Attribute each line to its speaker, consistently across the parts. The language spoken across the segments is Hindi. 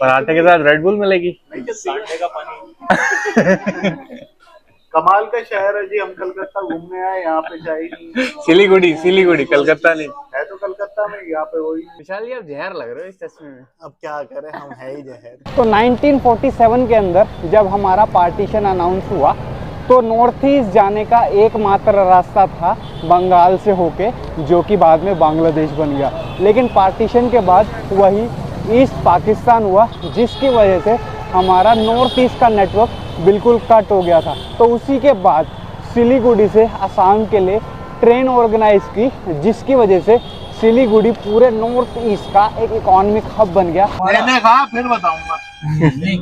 Speaker 1: पराठे के साथ रेड बुल मिलेगी।
Speaker 2: नहीं तो सांडे का पानी। कमाल का शहर है जी। हम कलकत्ता घूमने आए, यहाँ पे चाय नहीं।
Speaker 1: सिलीगुड़ी सिलीगुड़ी, कलकत्ता नहीं
Speaker 2: है तो कलकत्ता में, यहाँ पे वही।
Speaker 1: विशाल जी, आप जहर लग रहे हो इस तस्वीर में।
Speaker 2: अब क्या करें, हम है ही जहर।
Speaker 3: तो 1947 के अंदर जब हमारा पार्टीशन अनाउंस हुआ तो नॉर्थ ईस्ट जाने का एकमात्र रास्ता था बंगाल से होके, जो कि बाद में बांग्लादेश बन गया। लेकिन पार्टीशन के बाद वही ईस्ट पाकिस्तान हुआ, जिसकी वजह से हमारा नॉर्थ ईस्ट का नेटवर्क बिल्कुल कट हो गया था। तो उसी के बाद सिलीगुड़ी से असम के लिए ट्रेन ऑर्गेनाइज की, जिसकी वजह से सिलीगुड़ी पूरे नॉर्थ ईस्ट का एक इकोनॉमिक हब बन गया।
Speaker 2: मैंने कहा फिर बताऊंगा। टेढ़े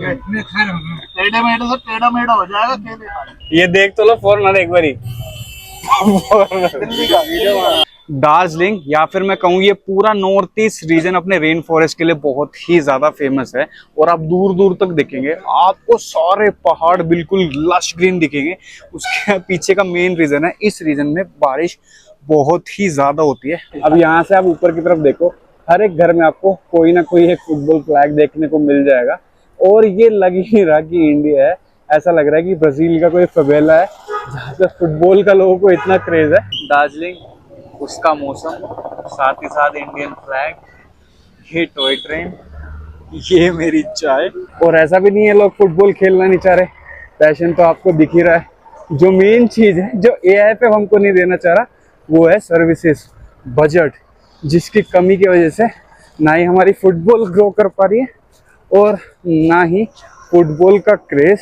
Speaker 2: मेढ़े से टेढ़ा मेढ़ा हो जाएगा। केले खा
Speaker 1: ये देख तो लो फोन एक बारी।
Speaker 2: दिल्ली का वीडियो।
Speaker 1: दार्जिलिंग या फिर मैं कहूँ ये पूरा नॉर्थ ईस्ट रीजन अपने रेन फॉरेस्ट के लिए बहुत ही ज्यादा फेमस है। और आप दूर दूर तक देखेंगे आपको सारे पहाड़ बिल्कुल लश ग्रीन दिखेंगे। उसके पीछे का मेन रीजन है, इस रीजन में बारिश बहुत ही ज्यादा होती है। अब यहाँ से आप ऊपर की तरफ देखो, हर एक घर में आपको कोई ना कोई एक फुटबॉल फ्लैग देखने को मिल जाएगा। और ये लग ही नहीं रहा कि इंडिया है, ऐसा लग रहा है कि ब्राजील का कोई फवेला है जहाँ पे फुटबॉल का लोगों को इतना क्रेज है। दार्जिलिंग, उसका मौसम, साथ ही साथ इंडियन फ्लैग, ये टॉय ट्रेन, ये मेरी चाय। और ऐसा भी नहीं है लोग फुटबॉल खेलना नहीं चाह रहे, पैशन तो आपको दिख ही रहा है। जो मेन चीज है जो एआईएफएफ हमको नहीं देना चाह रहा, वो है सर्विसेज, बजट, जिसकी कमी की वजह से ना ही हमारी फुटबॉल ग्रो कर पा रही है और ना ही फुटबॉल का क्रेज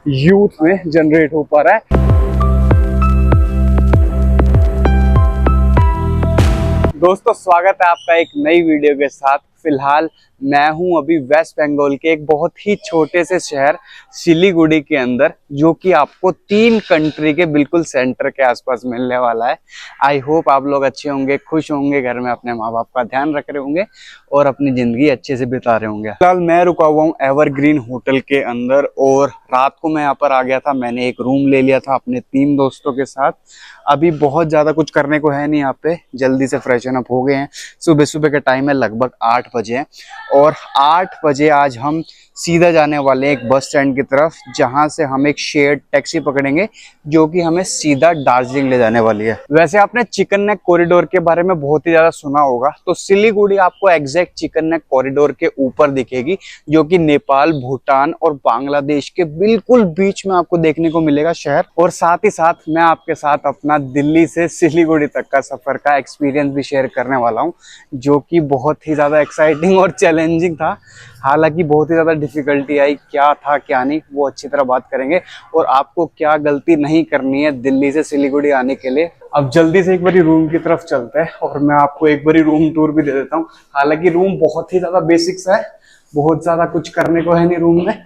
Speaker 1: यूथ में जनरेट हो पा रहा है। दोस्तों, स्वागत है आपका एक नई वीडियो के साथ। फिलहाल मैं हूं अभी वेस्ट बंगाल के एक बहुत ही छोटे से शहर सिलीगुड़ी के अंदर, जो कि आपको 3 कंट्री के बिल्कुल सेंटर के आसपास मिलने वाला है। आई होप आप लोग अच्छे होंगे, खुश होंगे, घर में अपने माँ बाप का ध्यान रख रहे होंगे और अपनी जिंदगी अच्छे से बिता रहे होंगे। फिलहाल मैं रुका हुआ हूँ एवरग्रीन होटल के अंदर और रात को मैं यहाँ पर आ गया था। मैंने एक रूम ले लिया था अपने 3 दोस्तों के साथ। अभी बहुत ज्यादा कुछ करने को है नहीं यहाँ पे, जल्दी से फ्रेशन अप हो गए हैं। सुबह सुबह का टाइम है, लगभग 8 बजे है और 8 बजे आज हम सीधा जाने वाले हैं एक बस स्टैंड की तरफ, जहां से हम एक शेयर्ड टैक्सी पकड़ेंगे जो कि हमें सीधा दार्जिलिंग ले जाने वाली है। वैसे आपने चिकन नेक कॉरिडोर के बारे में बहुत ही ज्यादा सुना होगा, तो सिलीगुड़ी आपको एग्जैक्ट चिकन नेक कॉरिडोर के ऊपर दिखेगी, जो कि नेपाल, भूटान और बांग्लादेश के बिल्कुल बीच में आपको देखने को मिलेगा शहर। और साथ ही साथ मैं आपके साथ अपना दिल्ली से सिलीगुड़ी तक का सफर का एक्सपीरियंस भी शेयर करने वाला हूँ, जो कि बहुत ही ज्यादा एक्साइटिंग और चैलेंजिंग था। हालांकि बहुत ही ज्यादा डिफिकल्टी आई, क्या था क्या नहीं वो अच्छी तरह बात करेंगे और आपको क्या गलती नहीं करनी है दिल्ली से सिलीगुड़ी आने के लिए। अब जल्दी से एक बारी रूम की तरफ चलते हैं और मैं आपको एक बारी रूम टूर भी दे देता हूँ। हालांकि रूम बहुत ही ज्यादा बेसिक्स है, बहुत ज्यादा कुछ करने को है नहीं रूम में,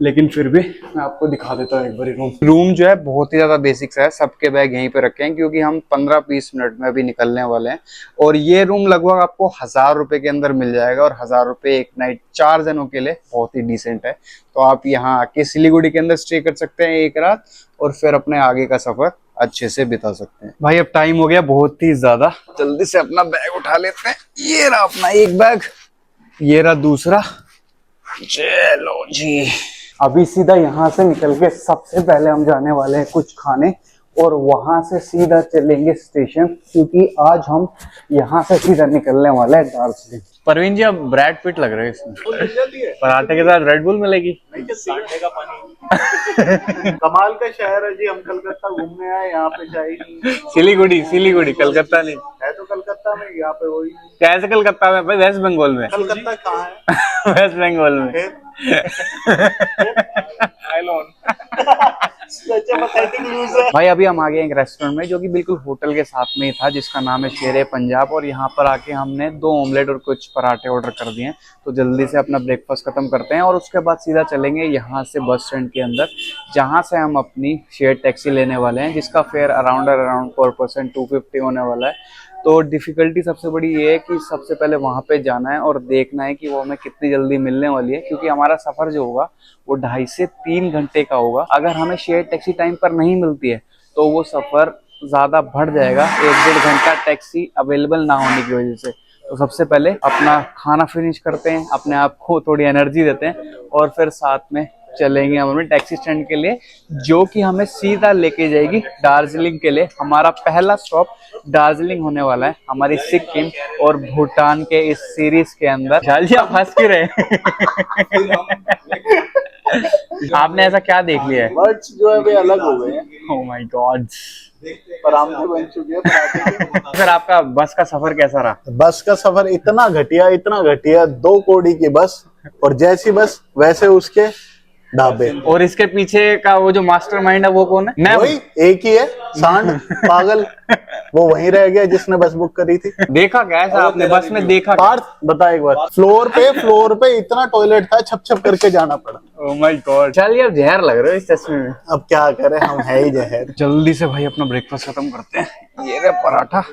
Speaker 1: लेकिन फिर भी मैं आपको दिखा देता हूँ एक बारी रूम जो है बहुत ही ज्यादा बेसिक्स है। सबके बैग यहीं पे रखे हैं क्योंकि हम 15-20 मिनट में अभी निकलने वाले हैं। और ये रूम लगभग आपको 1000 रुपए के अंदर मिल जाएगा और 1000 रुपए एक नाइट 4 जनों के लिए बहुत ही डिसेंट है। तो आप यहाँ आके सिलीगुड़ी के अंदर स्टे कर सकते हैं एक रात और फिर अपने आगे का सफर अच्छे से बिता सकते हैं। भाई अब टाइम हो गया बहुत ही ज्यादा, जल्दी से अपना बैग उठा लेते हैं। ये रहा अपना एक बैग, ये रहा दूसरा। चलो जी, अभी सीधा यहाँ से निकल के सबसे पहले हम जाने वाले हैं कुछ खाने और वहां से सीधा चलेंगे स्टेशन, क्योंकि आज हम यहाँ से सीधा निकलने वाले हैं दार्जिलिंग। परवीन जी, अब ब्रैड पिट लग रहे हैं इसमें। पराठे के साथ रेड बुल मिलेगी।
Speaker 2: नहीं तो सांडे का पानी। कमाल का शहर है जी। हम कलकत्ता घूमने आए, यहाँ पे चाय नहीं।
Speaker 1: सिलीगुड़ी सिलीगुड़ी, कलकत्ता नहीं।
Speaker 2: है तो कलकत्ता में, यहाँ पे वही।
Speaker 1: कैसे कलकत्ता में भाई? वेस्ट बंगाल में।
Speaker 2: कलकत्ता कहाँ है?
Speaker 1: वेस्ट बंगाल में। भाई अभी हम आ गए एक रेस्टोरेंट में जो कि बिल्कुल होटल के साथ में ही था, जिसका नाम है शेर पंजाब। और यहाँ पर आके हमने 2 ऑमलेट और कुछ पराठे ऑर्डर कर दिए हैं। तो जल्दी से अपना ब्रेकफास्ट खत्म करते हैं और उसके बाद सीधा चलेंगे यहाँ से बस स्टैंड के अंदर, जहाँ से हम अपनी शेयर टैक्सी लेने वाले हैं, जिसका फेयर अराउंड पर पर्सन 250 होने वाला है। तो डिफिकल्टी सबसे बड़ी ये है कि सबसे पहले वहाँ पे जाना है और देखना है कि वो हमें कितनी जल्दी मिलने वाली है, क्योंकि हमारा सफर जो होगा वो 2.5 से 3 घंटे का होगा। अगर हमें शेयर टैक्सी टाइम पर नहीं मिलती है तो वो सफर ज्यादा बढ़ जाएगा, 1-1.5 घंटा टैक्सी अवेलेबल ना होने की वजह से। तो सबसे पहले अपना खाना फिनिश करते हैं, अपने आप को थोड़ी एनर्जी देते हैं और फिर साथ में चलेंगे हम अपने टैक्सी स्टैंड के लिए, जो कि हमें सीधा लेके जाएगी दार्जिलिंग के लिए। हमारा पहला स्टॉप दार्जिलिंग होने वाला है, हमारी सिक्किम और भूटान के इस सीरीज के अंदर। शायद आप हंस क्यों रहे आपने ऐसा क्या देख लिया है?
Speaker 2: वर्ड्स जो है वे अलग हो गए हैं।
Speaker 1: Oh my God.
Speaker 2: पर आमदनी बन चुकी है पराठे की।
Speaker 1: फिर आपका बस का सफर कैसा रहा?
Speaker 2: बस का सफर इतना घटिया, 2 कौड़ी की बस, और जैसी बस वैसे उसके ढाबे।
Speaker 1: और इसके पीछे का वो जो मास्टरमाइंड है वो कौन है? मैं हूँ।
Speaker 2: वही एक ही है, सांड पागल, वो वहीं रह गया जिसने बस बुक करी थी।
Speaker 1: देखा क्या ऐसा आपने बस में देखा क्या?
Speaker 2: पार्थ बता एक बार, फ्लोर पे इतना टॉयलेट था, छप छप करके जाना पड़ा।
Speaker 1: Oh my God. चलिए अब जहर लग रहे हो इस तस्वीर में।
Speaker 2: अब क्या करें, हम है ही जहर।
Speaker 1: जल्दी से भाई अपना ब्रेकफास्ट खत्म करते हैं। ये रहा पराठा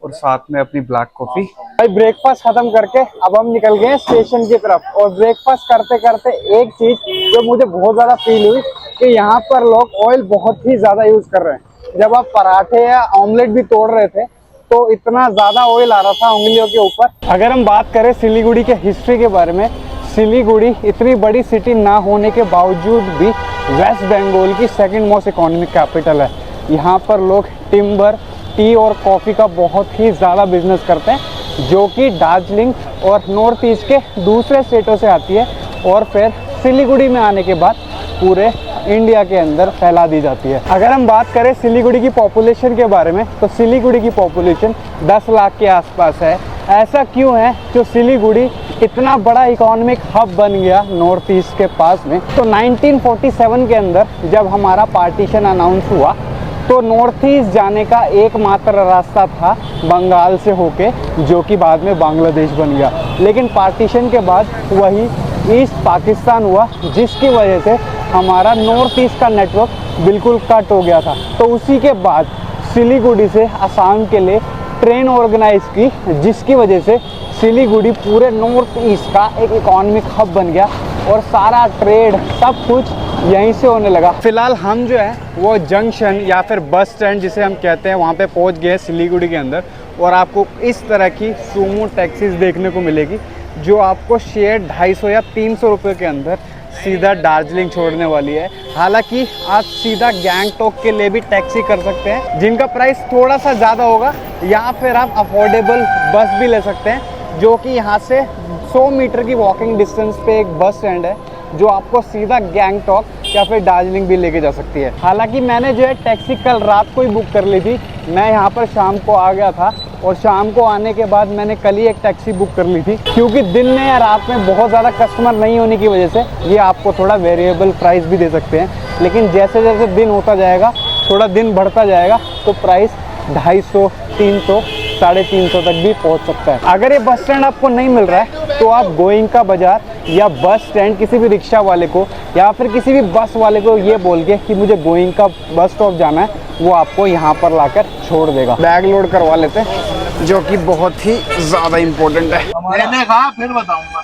Speaker 1: और साथ में अपनी ब्लैक कॉफी।
Speaker 3: भाई ब्रेकफास्ट खत्म करके अब हम निकल गए स्टेशन की तरफ। और ब्रेकफास्ट करते करते एक चीज जो मुझे बहुत ज्यादा फील हुई कि यहाँ पर लोग ऑयल बहुत ही ज्यादा यूज कर रहे हैं। जब आप पराठे या ऑमलेट भी तोड़ रहे थे तो इतना ज्यादा ऑयल आ रहा था उंगलियों के ऊपर। अगर हम बात करें सिलीगुड़ी के हिस्ट्री के बारे में, सिलीगुड़ी इतनी बड़ी सिटी ना होने के बावजूद भी वेस्ट बंगाल की सेकंड मोस्ट इकोनॉमिक कैपिटल है। यहाँ पर लोग टिम्बर, टी और कॉफ़ी का बहुत ही ज़्यादा बिजनेस करते हैं, जो कि दार्जिलिंग और नॉर्थ ईस्ट के दूसरे स्टेटों से आती है और फिर सिलीगुड़ी में आने के बाद पूरे इंडिया के अंदर फैला दी जाती है। अगर हम बात करें सिलीगुड़ी की पॉपुलेशन के बारे में, तो सिलीगुड़ी की पॉपुलेशन 10 लाख के आसपास है। ऐसा क्यों है जो सिलीगुड़ी इतना बड़ा इकोनॉमिक हब बन गया नॉर्थ ईस्ट के पास में? तो 1947 के अंदर जब हमारा पार्टीशन अनाउंस हुआ तो नॉर्थ ईस्ट जाने का एकमात्र रास्ता था बंगाल से होके, जो कि बाद में बांग्लादेश बन गया। लेकिन पार्टीशन के बाद वही ईस्ट पाकिस्तान हुआ, जिसकी वजह से हमारा नॉर्थ ईस्ट का नेटवर्क बिल्कुल कट हो गया था। तो उसी के बाद सिलीगुड़ी से असम के लिए ट्रेन ऑर्गेनाइज की, जिसकी वजह से सिलीगुड़ी पूरे नॉर्थ ईस्ट का एक इकोनॉमिक हब बन गया और सारा ट्रेड सब कुछ यहीं से होने लगा। फिलहाल हम जो है वो जंक्शन या फिर बस स्टैंड जिसे हम कहते हैं वहाँ पे पहुँच गए सिलीगुड़ी के अंदर। और आपको इस तरह की सूमो टैक्सीज देखने को मिलेगी जो आपको शेयर 250 या 300 रुपये के अंदर सीधा दार्जिलिंग छोड़ने वाली है। हालांकि आप सीधा गैंगटॉक के लिए भी टैक्सी कर सकते हैं, जिनका प्राइस थोड़ा सा ज़्यादा होगा, या फिर आप अफोर्डेबल बस भी ले सकते हैं, जो कि यहाँ से 100 मीटर की वॉकिंग डिस्टेंस पे एक बस स्टैंड है जो आपको सीधा गैंगटॉक या फिर दार्जिलिंग भी लेके जा सकती है। हालांकि मैंने जो है टैक्सी कल रात को ही बुक कर ली थी। मैं यहाँ पर शाम को आ गया था और शाम को आने के बाद मैंने कल ही एक टैक्सी बुक कर ली थी, क्योंकि दिन में या रात में बहुत ज़्यादा कस्टमर नहीं होने की वजह से ये आपको थोड़ा वेरिएबल प्राइस भी दे सकते हैं। लेकिन जैसे जैसे दिन होता जाएगा, थोड़ा दिन बढ़ता जाएगा, तो प्राइस 250, 300, 350 तक भी पहुंच सकता है। अगर ये बस स्टैंड आपको नहीं मिल रहा है तो आप गोइंका बाजार या बस स्टैंड किसी भी रिक्शा वाले को या फिर किसी भी बस वाले को ये बोल के कि मुझे गोइंका बस स्टॉप जाना है, वो आपको यहाँ पर लाकर छोड़ देगा। बैग लोड करवा लेते हैं, जो कि बहुत ही ज़्यादा इम्पोर्टेंट है।
Speaker 2: मैंने कहा फिर बताऊंगा।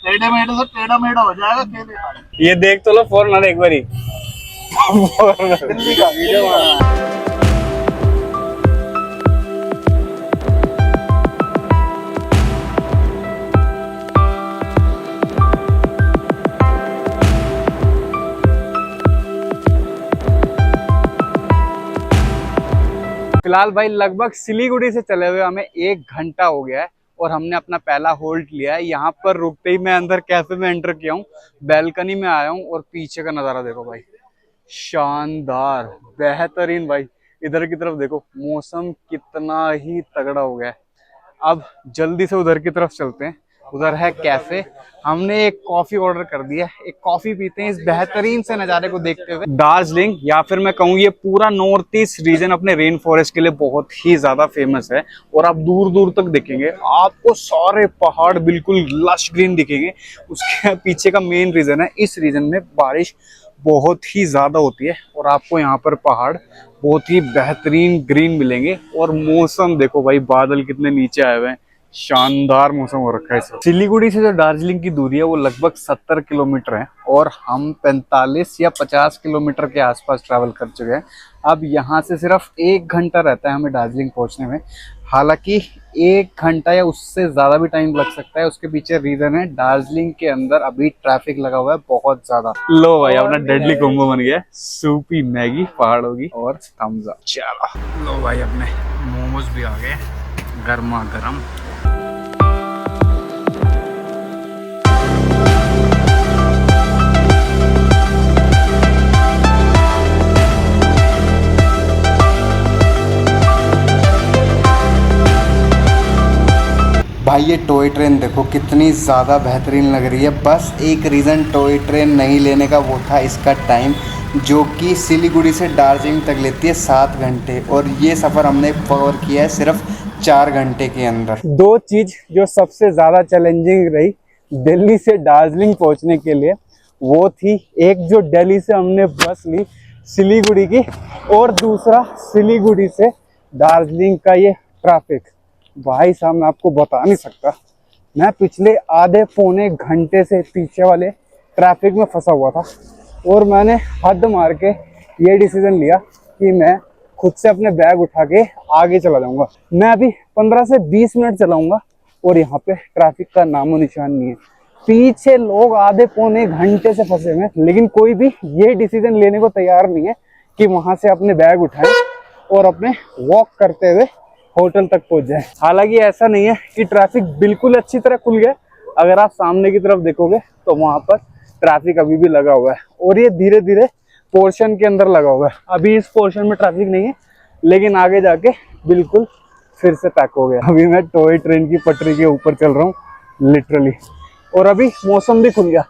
Speaker 2: टेढ़े मेढ़े से टेढ़ा मेढ़ा हो जाएगा, केले खा ले।
Speaker 1: ये देख तो लो फॉरनर एक बारी।
Speaker 2: दिल्ली का वीडियो बना।
Speaker 1: फिलहाल भाई लगभग सिलीगुड़ी से चले हुए हमें 1 घंटा हो गया है और हमने अपना पहला होल्ड लिया है। यहाँ पर रुकते ही मैं अंदर कैफे में एंटर किया हूँ, बैल्कनी में आया हूँ और पीछे का नज़ारा देखो भाई, शानदार, बेहतरीन भाई। इधर की तरफ देखो, मौसम कितना ही तगड़ा हो गया है। अब जल्दी से उधर की तरफ चलते हैं, उधर है कैफे। हमने एक कॉफी ऑर्डर कर दिया है, एक कॉफी पीते हैं इस बेहतरीन से नज़ारे को देखते हुए। दार्जिलिंग या फिर मैं कहूँ ये पूरा नॉर्थ ईस्ट रीजन अपने रेन फॉरेस्ट के लिए बहुत ही ज्यादा फेमस है और आप दूर दूर तक देखेंगे आपको सारे पहाड़ बिल्कुल लश ग्रीन दिखेंगे। उसके पीछे का मेन रीजन है, इस रीजन में बारिश बहुत ही ज्यादा होती है और आपको यहाँ पर पहाड़ बहुत ही बेहतरीन ग्रीन मिलेंगे। और मौसम देखो भाई, बादल कितने नीचे आए हुए हैं, शानदार मौसम हो रखा है इस वक्त। सिलीगुड़ी से जो दार्जिलिंग की दूरी है वो लगभग 70 किलोमीटर है और हम 45 या 50 किलोमीटर के आसपास ट्रैवल कर चुके हैं। अब यहाँ से सिर्फ 1 घंटा रहता है हमें दार्जिलिंग पहुँचने में। हालांकि 1 घंटा या उससे ज्यादा भी टाइम लग सकता है। उसके पीछे रीजन है, दार्जिलिंग के अंदर अभी ट्रैफिक लगा हुआ है बहुत ज्यादा। लो भाई अपना डेडली कॉम्बो बन गया, सूपी मैगी पहाड़ों की और थम्स अप। चलो लो भाई अपने मोमोज भी आ गए गर्मा गर्म। भाई ये टॉय ट्रेन देखो कितनी ज़्यादा बेहतरीन लग रही है। बस एक रीज़न टॉय ट्रेन नहीं लेने का वो था इसका टाइम, जो कि सिलीगुड़ी से दार्जिलिंग तक लेती है 7 घंटे, और ये सफ़र हमने कवर किया है सिर्फ 4 घंटे के अंदर।
Speaker 3: दो चीज़ जो सबसे ज़्यादा चैलेंजिंग रही दिल्ली से दार्जिलिंग पहुंचने के लिए, वो थी एक जो दिल्ली से हमने बस ली सिलीगुड़ी की, और दूसरा सिलीगुड़ी से दार्जिलिंग का ये ट्रैफिक। भाई साहब मैं आपको बता नहीं सकता, मैं पिछले आधे पौने घंटे से पीछे वाले ट्रैफिक में फंसा हुआ था, और मैंने हद मार के ये डिसीजन लिया कि मैं खुद से अपने बैग उठा के आगे चला जाऊंगा। मैं अभी 15 से 20 मिनट चलाऊंगा और यहाँ पे ट्रैफिक का नामो निशान नहीं है। पीछे लोग आधे पौने घंटे से फंसे हुए, लेकिन कोई भी ये डिसीजन लेने को तैयार नहीं है कि वहां से अपने बैग उठाएं और अपने वॉक करते हुए होटल तक पहुंच जाए। हालांकि ऐसा नहीं है कि ट्रैफिक बिल्कुल अच्छी तरह खुल गया। अगर आप सामने की तरफ देखोगे तो वहां पर ट्रैफिक अभी भी लगा हुआ है, और ये धीरे धीरे पोर्शन के अंदर लगा हुआ है। अभी इस पोर्शन में ट्रैफिक नहीं है, लेकिन आगे जाके बिल्कुल फिर से पैक हो गया। अभी मैं टॉय ट्रेन की पटरी के ऊपर चल रहा हूँ लिटरली, और अभी मौसम भी खुल गया,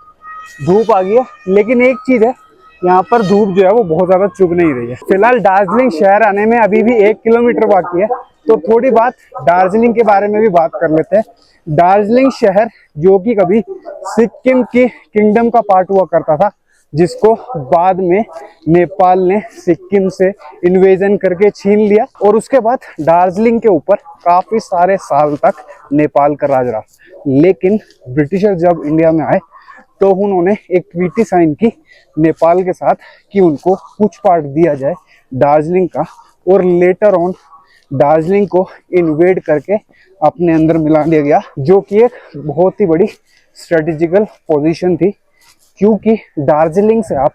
Speaker 3: धूप आ गई है। लेकिन एक चीज है, यहाँ पर धूप जो है वो बहुत ज्यादा चुभ नहीं रही है। फिलहाल दार्जिलिंग शहर आने में अभी भी 1 किलोमीटर बाकी है, तो थोड़ी बात दार्जिलिंग के बारे में भी बात कर लेते हैं। दार्जिलिंग शहर जो कि कभी सिक्किम की किंगडम का पार्ट हुआ करता था, जिसको बाद में नेपाल ने सिक्किम से इन्वेजन करके छीन लिया, और उसके बाद दार्जिलिंग के ऊपर काफी सारे साल तक नेपाल का राज रहा। लेकिन ब्रिटिशर जब इंडिया में आए तो उन्होंने एक ट्रीटी साइन की नेपाल के साथ कि उनको कुछ पार्ट दिया जाए दार्जिलिंग का, और लेटर ऑन दार्जिलिंग को इन्वेड करके अपने अंदर मिला लिया गया, जो कि एक बहुत ही बड़ी स्ट्रेटेजिकल पोजीशन थी, क्योंकि दार्जिलिंग से आप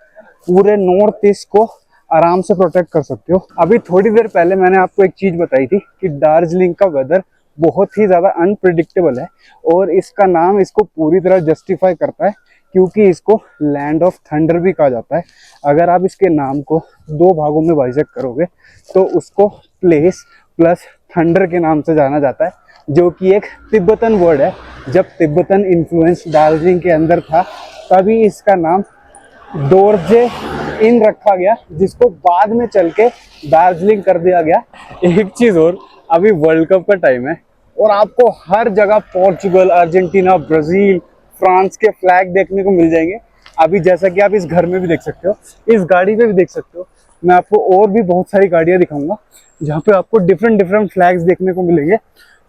Speaker 3: पूरे नॉर्थ ईस्ट को आराम से प्रोटेक्ट कर सकते हो। अभी थोड़ी देर पहले मैंने आपको एक चीज बताई थी कि दार्जिलिंग का वेदर बहुत ही ज्यादा अनप्रिडिक्टेबल है, और इसका नाम इसको पूरी तरह जस्टिफाई करता है, क्योंकि इसको लैंड ऑफ थंडर भी कहा जाता है। अगर आप इसके नाम को 2 भागों में बाइसेक्ट करोगे तो उसको प्लेस प्लस थंडर के नाम से जाना जाता है, जो कि एक तिब्बतन वर्ड है। जब तिब्बतन इन्फ्लुएंस दार्जिलिंग के अंदर था तभी इसका नाम दोरजे इन रखा गया, जिसको बाद में चल के दार्जिलिंग कर दिया गया। एक चीज और, अभी वर्ल्ड कप का टाइम है और आपको हर जगह पोर्चुगल, अर्जेंटीना, ब्राजील, फ्रांस के फ्लैग देखने को मिल जाएंगे। अभी जैसा कि आप इस घर में भी देख सकते हो, इस गाड़ी पे भी देख सकते हो। मैं आपको और भी बहुत सारी गाड़ियां दिखाऊंगा जहाँ पे आपको डिफरेंट डिफरेंट फ्लैग्स देखने को मिलेंगे,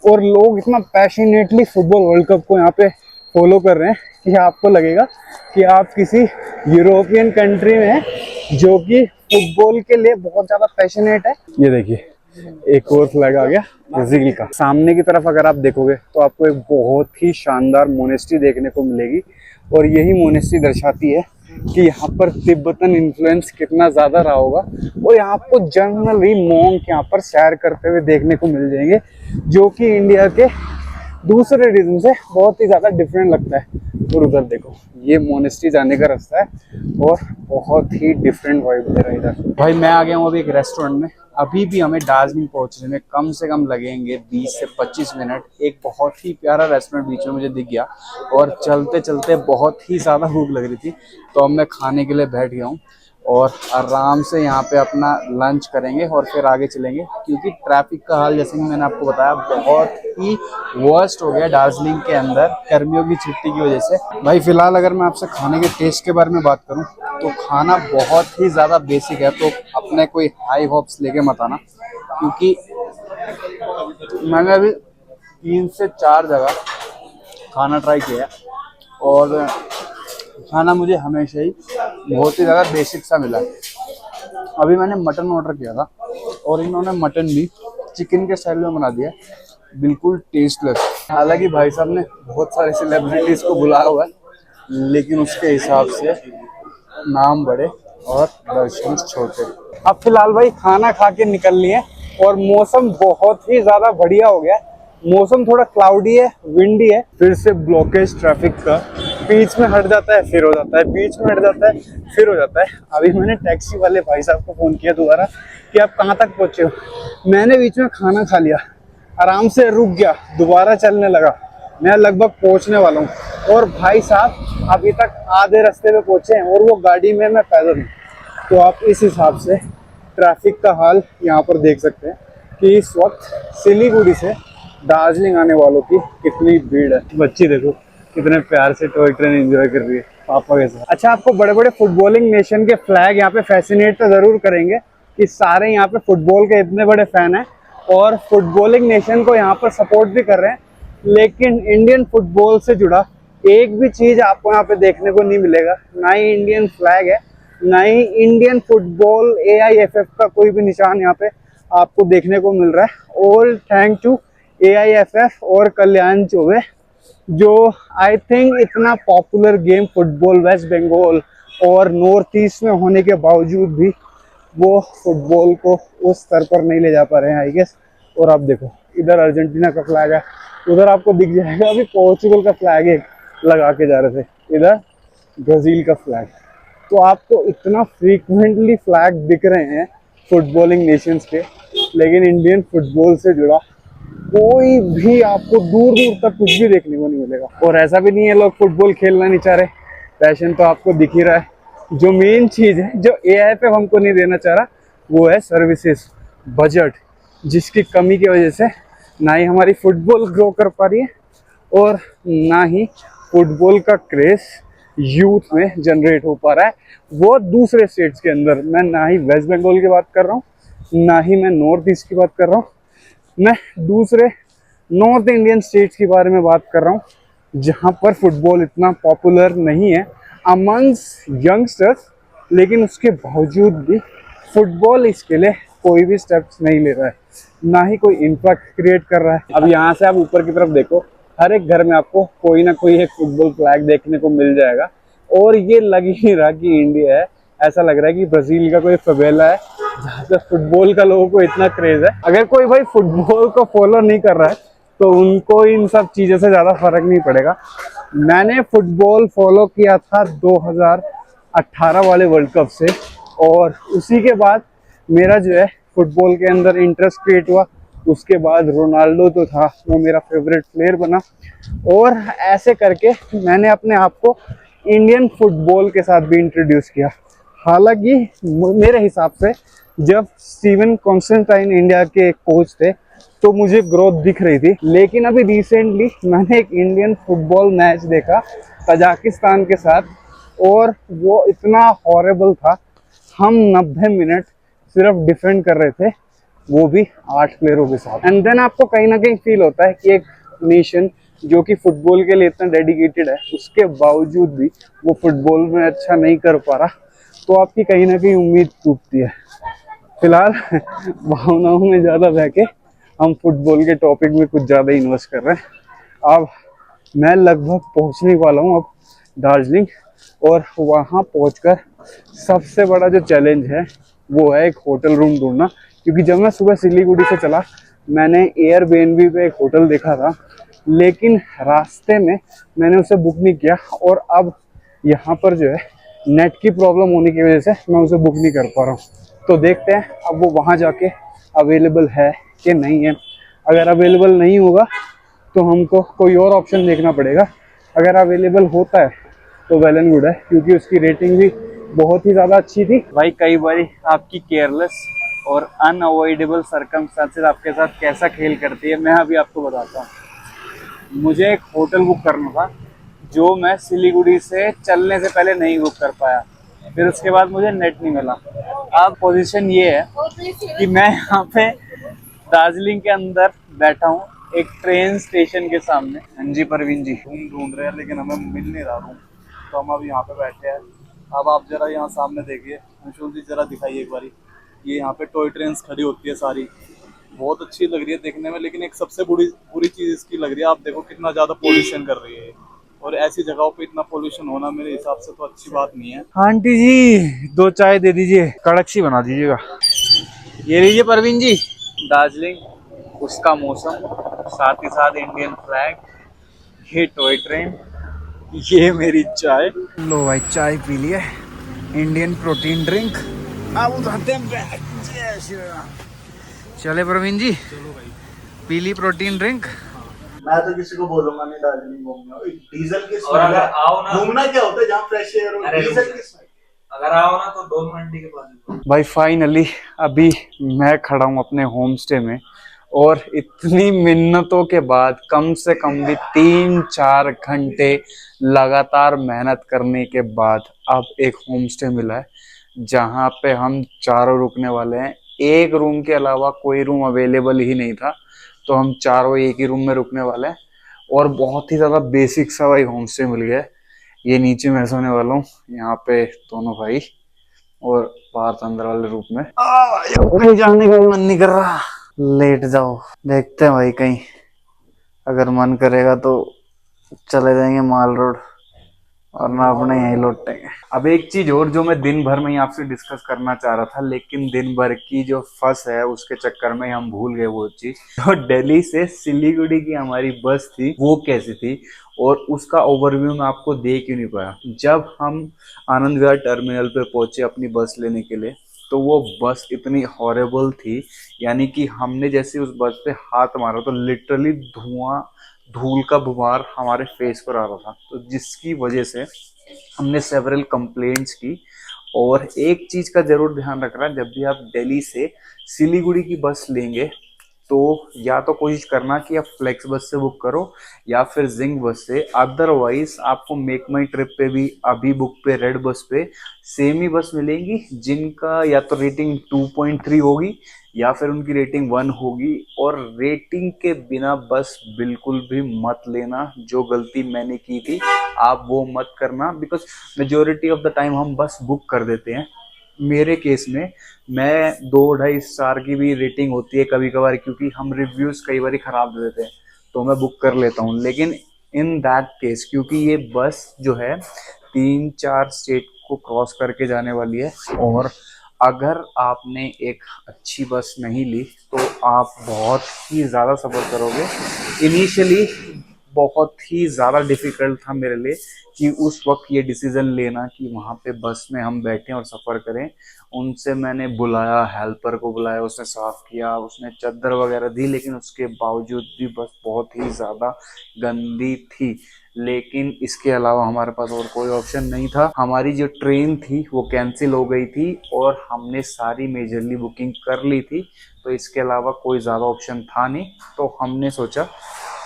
Speaker 3: और लोग इतना पैशनेटली फुटबॉल वर्ल्ड कप को यहाँ पे फॉलो कर रहे हैं कि आपको लगेगा कि आप किसी यूरोपियन कंट्री में हैं जो कि फुटबॉल के लिए बहुत ज्यादा पैशनेट है। ये देखिए एक और फ्लैग आ गया ब्राजील का। सामने की तरफ अगर आप देखोगे तो आपको एक बहुत ही शानदार मोनेस्ट्री देखने को मिलेगी, और यही मोनेस्ट्री दर्शाती है कि यहाँ पर तिब्बतन इन्फ्लुएंस कितना ज्यादा रहा होगा। और यहाँ आपको जनरली मॉन्क यहाँ पर सैर करते हुए देखने को मिल जाएंगे, जो कि इंडिया के दूसरे रीजन से बहुत ही ज्यादा डिफरेंट लगता है। और उधर देखो ये मोनेस्ट्री जाने का रास्ता है, और बहुत ही डिफरेंट वाइब दे रहा है इधर। भाई मैं आ गया हूँ अभी एक रेस्टोरेंट में। अभी भी हमें दार्जिलिंग पहुंचने में कम से कम लगेंगे 20 से 25 मिनट। एक बहुत ही प्यारा रेस्टोरेंट बीच में मुझे दिख गया, और चलते चलते बहुत ही ज़्यादा भूख लग रही थी, तो अब मैं खाने के लिए बैठ गया हूँ, और आराम से यहाँ पे अपना लंच करेंगे और फिर आगे चलेंगे। क्योंकि ट्रैफिक का हाल जैसे कि मैंने आपको बताया बहुत ही वर्स्ट हो गया दार्जिलिंग के अंदर गर्मियों की छुट्टी की वजह से। भाई फिलहाल अगर मैं आपसे खाने के टेस्ट के बारे में बात करूँ तो खाना बहुत ही ज़्यादा बेसिक है, तो अपने कोई हाई होप्स लेके मत आना, क्योंकि मैंने अभी 3 से 4 जगह खाना ट्राई किया है, और खाना मुझे हमेशा ही बहुत ही ज़्यादा बेसिक सा मिला। अभी मैंने मटन ऑर्डर किया था, और इन्होंने मटन भी
Speaker 1: चिकन के स्टाइल में बना दिया है, बिल्कुल टेस्टलेस। हालांकि भाई साहब ने बहुत सारे सेलिब्रिटीज को बुलाया हुआ है, लेकिन उसके हिसाब से नाम बड़े और दर्शन छोटे। अब फिलहाल भाई खाना खा के निकल लिए और मौसम बहुत ही ज्यादा बढ़िया हो गया। मौसम थोड़ा क्लाउडी है, विंडी है, फिर से ब्लॉकेज ट्रैफिक का बीच में हट जाता है, फिर हो जाता है, बीच में हट जाता है, फिर हो जाता है। अभी मैंने टैक्सी वाले भाई साहब को फोन किया दोबारा कि आप कहाँ तक पहुंचे हो। मैंने बीच में खाना खा लिया, आराम से रुक गया, दोबारा चलने लगा। मैं लगभग पहुंचने वाला हूँ और भाई साहब अभी तक आधे रास्ते पे पहुंचे हैं और वो गाड़ी में, मैं पैदल हूँ। तो आप इस हिसाब से ट्रैफिक का हाल यहाँ पर देख सकते हैं कि इस वक्त सिलीगुड़ी से दार्जिलिंग आने वालों की कितनी भीड़ है। बच्ची देखो कितने प्यार से टॉय ट्रेन एंजॉय कर रही है पापा के साथ। अच्छा, आपको बड़े बड़े फुटबॉलिंग नेशन के फ्लैग यहाँ पे फैसिनेट तो जरूर करेंगे कि सारे यहाँ पे फुटबॉल के इतने बड़े फैन हैं और फुटबॉलिंग नेशन को यहाँ पर सपोर्ट भी कर रहे हैं, लेकिन इंडियन फुटबॉल से जुड़ा एक भी चीज आपको यहाँ पे देखने को नहीं मिलेगा। ना ही इंडियन फ्लैग है, ना ही इंडियन फुटबॉल AIFF का कोई भी निशान यहाँ पे आपको देखने को मिल रहा है। ऑल थैंक टू AIFF और कल्याण चौबे, जो आई थिंक इतना popular game football West Bengal और नॉर्थ ईस्ट में होने के बावजूद भी वो फुटबॉल को उस स्तर पर नहीं ले जा पा रहे हैं आई गेस। और आप देखो इधर अर्जेंटीना का फ्लैग है, उधर आपको दिख जाएगा अभी पोर्चुगल का फ्लैग एक लगा के जा रहे थे, इधर ब्राजील का फ्लैग। तो आपको इतना फ्रीक्वेंटली फ्लैग दिख रहे हैं फुटबॉलिंग नेशंस के, लेकिन इंडियन फुटबॉल से जुड़ा कोई भी आपको दूर दूर तक कुछ भी देखने को नहीं मिलेगा। और ऐसा भी नहीं है लोग फुटबॉल खेलना नहीं चाह रहे, पैशन तो आपको दिख ही रहा है। जो मेन चीज है जो AIFF हमको नहीं देना चाह रहा वो है सर्विसेज, बजट, जिसकी कमी की वजह से ना ही हमारी फुटबॉल ग्रो कर पा रही है और ना ही फुटबॉल का क्रेज यूथ में जनरेट हो पा रहा है। वो दूसरे स्टेट्स के अंदर, मैं ना ही वेस्ट बंगाल की बात कर रहा हूँ, ना ही मैं नॉर्थ ईस्ट की बात कर रहा हूँ, मैं दूसरे नॉर्थ इंडियन स्टेट्स के बारे में बात कर रहा हूँ जहाँ पर फुटबॉल इतना पॉपुलर नहीं है अमंग्स यंगस्टर्स, लेकिन उसके बावजूद भी फुटबॉल इसके लिए कोई भी स्टेप्स नहीं ले रहा है, ना ही कोई इम्पैक्ट क्रिएट कर रहा है। अब यहाँ से आप ऊपर की तरफ देखो, हर एक घर में आपको कोई ना कोई एक फुटबॉल फ्लैग देखने को मिल जाएगा और ये लग ही नहीं रहा कि इंडिया है, ऐसा लग रहा है कि ब्राजील का कोई फवेला है जहाँ पे फुटबॉल का लोगों को इतना क्रेज है। अगर कोई भाई फुटबॉल को फॉलो नहीं कर रहा है तो उनको इन सब चीज़ों से ज़्यादा फर्क नहीं पड़ेगा। मैंने फुटबॉल फॉलो किया था 2018 वाले वर्ल्ड कप से और उसी के बाद मेरा जो है फुटबॉल के अंदर इंटरेस्ट क्रिएट हुआ। उसके बाद रोनाल्डो तो था, वो मेरा फेवरेट प्लेयर बना और ऐसे करके मैंने अपने आप को इंडियन फुटबॉल के साथ भी इंट्रोड्यूस किया। हालांकि मेरे हिसाब से जब स्टीवन कॉन्स्टेंटाइन इंडिया के कोच थे तो मुझे ग्रोथ दिख रही थी, लेकिन अभी रिसेंटली मैंने एक इंडियन फुटबॉल मैच देखा कजाकिस्तान के साथ और वो इतना हॉरेबल था। हम 90 मिनट सिर्फ डिफेंड कर रहे थे, वो भी 8 प्लेयरों के साथ। एंड देन आपको कहीं ना कहीं फील होता है कि एक नेशन जो कि फुटबॉल के लिए इतना डेडिकेटेड है, उसके बावजूद भी वो फुटबॉल में अच्छा नहीं कर पा रहा, तो आपकी कहीं ना कहीं उम्मीद टूटती है। फिलहाल भावनाओं में ज़्यादा बह के हम फुटबॉल के टॉपिक में कुछ ज़्यादा इन्वेस्ट कर रहे हैं। अब मैं लगभग पहुंचने वाला हूं अब दार्जिलिंग, और वहां पहुंचकर सबसे बड़ा जो चैलेंज है वो है एक होटल रूम ढूंढना। क्योंकि जब मैं सुबह सिलीगुड़ी से चला मैंने एयरबीएनबी पे एक होटल देखा था, लेकिन रास्ते में मैंने उसे बुक नहीं किया और अब यहाँ पर जो है नेट की प्रॉब्लम होने की वजह से मैं उसे बुक नहीं कर पा रहा हूँ। तो देखते हैं अब वो वहाँ जाके अवेलेबल है कि नहीं है। अगर अवेलेबल नहीं होगा तो हमको कोई और ऑप्शन देखना पड़ेगा। अगर अवेलेबल होता है तो वेल एंड गुड है, क्योंकि उसकी रेटिंग भी बहुत ही ज़्यादा अच्छी थी। भाई कई बार आपकी केयरलेस और अनअवॉइडेबल सर्कमस्टांसेस आपके साथ कैसा खेल करती है, मैं अभी आपको बताता हूँ। मुझे एक होटल बुक करना था जो मैं सिलीगुड़ी से चलने से पहले नहीं बुक कर पाया, फिर उसके बाद मुझे नेट नहीं मिला। अब पोजीशन ये है कि मैं यहाँ पे दार्जिलिंग के अंदर बैठा हूँ एक ट्रेन स्टेशन के सामने। हाँ जी परवीन जी,
Speaker 2: रूम ढूंढ रहे हैं लेकिन हमें मिल नहीं रहा रूम, तो हम अब यहाँ पे बैठे हैं। अब आप जरा यहाँ सामने देखिए, अंशुल जी जरा दिखाइए एक बारी, ये यहाँ पे टॉय ट्रेन्स खड़ी होती है सारी, बहुत अच्छी लग रही है देखने में, लेकिन एक सबसे बुरी बुरी चीज इसकी लग रही है, आप देखो कितना ज्यादा पोल्यूशन कर रही है, और ऐसी जगहों पे इतना पोल्यूशन होना मेरे हिसाब से तो अच्छी बात नहीं है।
Speaker 1: आंटी जी 2 चाय दे दीजिए, कड़क सी बना दीजिएगा। ये लीजिए परवीन जी, दार्जिलिंग, उसका मौसम, साथ ही साथ इंडियन फ्लैग, ये टॉय ट्रेन, ये मेरी चाय। लो भाई चाय पी लिए, इंडियन प्रोटीन ड्रिंक। अब उठाते हैं बैग। जय श्री राम। चले प्रवीण जी, पी ली प्रोटीन ड्रिंक।
Speaker 2: मैं तो किसी को बोलूंगा नहीं दार्जिलिंग घूमने, डीजल की
Speaker 4: और अगर आओ ना,
Speaker 2: घूमना क्या होता है जहाँ फ्रेश एयर हो,
Speaker 4: अरे
Speaker 2: डीजल की स्मेल।
Speaker 4: अगर आओ ना तो डोल मंडी के पास।
Speaker 1: भाई फाइनली अभी मैं खड़ा हूँ अपने होम स्टे में, और इतनी मिन्नतों के बाद कम से कम भी 3-4 घंटे लगातार मेहनत करने के बाद अब एक होम स्टे मिला है जहाँ पे हम चारों रुकने वाले हैं। एक रूम के अलावा कोई रूम अवेलेबल ही नहीं था, तो हम चारों एक ही रूम में रुकने वाले हैं, और बहुत ही ज्यादा बेसिक सा भाई होम स्टे मिल गया है। ये नीचे मैं सोने वाला हूँ, यहाँ पे दोनों भाई, और बाहर तो अंदर वाले रूप में। कहीं जाने का मन नहीं कर रहा, लेट जाओ, देखते हैं भाई कहीं अगर मन करेगा तो चले जाएंगे माल रोड, और ना अपने यहीं लौटेंगे। अब एक चीज और जो मैं दिन भर में ही आपसे डिस्कस करना चाह रहा था, लेकिन दिन भर की जो फंस है उसके चक्कर में हम भूल गए वो चीज। तो दिल्ली से सिलीगुड़ी की हमारी बस थी, वो कैसी थी और उसका ओवरव्यू मैं आपको दे क्यों नहीं पाया। जब हम आनंद विहार टर्मिनल पे पहुंचे अपनी बस लेने के लिए, तो वो बस इतनी हॉरेबल थी, यानी कि हमने जैसे उस बस पे हाथ मारा तो लिटरली धुआं, धूल का गुबार हमारे फेस पर आ रहा था, तो जिसकी वजह से हमने सेवरल कंप्लेंट्स की। और एक चीज का जरूर ध्यान रखना, जब भी आप दिल्ली से सिलीगुड़ी की बस लेंगे तो या तो कोशिश करना कि आप फ्लेक्स बस से बुक करो या फिर जिंक बस से। अदरवाइज आपको मेक माई ट्रिप पे भी अभी बुक पे रेड बस पे सेम ही बस मिलेंगी, जिनका या तो रेटिंग 2.3 होगी या फिर उनकी रेटिंग 1 होगी। और रेटिंग के बिना बस बिल्कुल भी मत लेना, जो गलती मैंने की थी आप वो मत करना, because majority of the time हम बस बुक कर देते हैं। मेरे केस में मैं 2-2.5 स्टार की भी रेटिंग होती है कभी कभार, क्योंकि हम रिव्यूज कई बार खराब दे देते हैं, तो मैं बुक कर लेता हूँ। लेकिन इन दैट केस, क्योंकि ये बस जो है 3-4 स्टेट को क्रॉस करके जाने वाली है, और अगर आपने एक अच्छी बस नहीं ली तो आप बहुत ही ज़्यादा सफ़र करोगे। इनिशियली बहुत ही ज़्यादा डिफिकल्ट था मेरे लिए कि उस वक्त ये डिसीज़न लेना कि वहाँ पे बस में हम बैठें और सफ़र करें। उनसे मैंने बुलाया, हेल्पर को बुलाया, उसने साफ़ किया, उसने चादर वगैरह दी, लेकिन उसके बावजूद भी बस बहुत ही ज़्यादा गंदी थी। लेकिन इसके अलावा हमारे पास और कोई ऑप्शन नहीं था। हमारी जो ट्रेन थी वो कैंसिल हो गई थी और हमने सारी मेजरली बुकिंग कर ली थी, तो इसके अलावा कोई ज़्यादा ऑप्शन था नहीं। तो हमने सोचा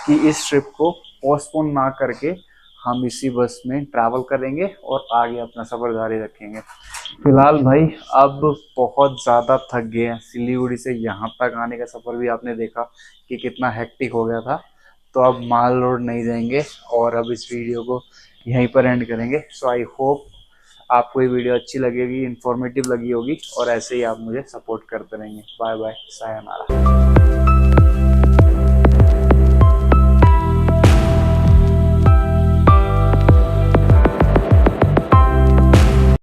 Speaker 1: कि इस ट्रिप को पोस्टपोन ना करके हम इसी बस में ट्रैवल करेंगे और आगे अपना सफ़र जारी रखेंगे। फिलहाल भाई अब बहुत ज़्यादा थक गए हैं। सिलीगुड़ी से यहाँ तक आने का सफ़र भी आपने देखा कि कितना हेक्टिक हो गया था, तो अब माल रोड नहीं जाएंगे और अब इस वीडियो को यहीं पर एंड करेंगे। सो आई होप आपको ये वीडियो अच्छी लगेगी, इन्फॉर्मेटिव लगी होगी, और ऐसे ही आप मुझे सपोर्ट करते रहेंगे। Bye bye, sayonara.